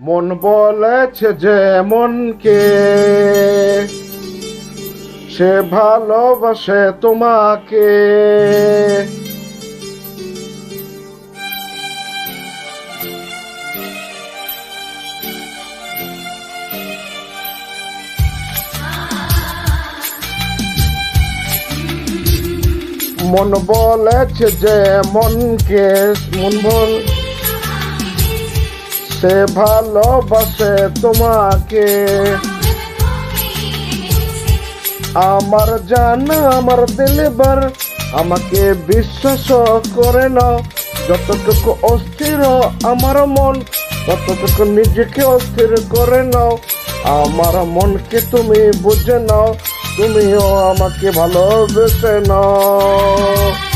মন বলেছে যে মনকে সে ভালোবাসে তোমাকে। মন বলেছে যে মনকে সে ভালোবাসে তোমাকে। আমার জানা আমার দিলবার আমাকে বিশ্বাস করে নাও। যতটুকু অস্থির আমার মন ততটুকু নিজেকে অস্থির করে নাও। আমার মনকে তুমি বুঝে নাও, তুমিও আমাকে ভালোবেসে নাও।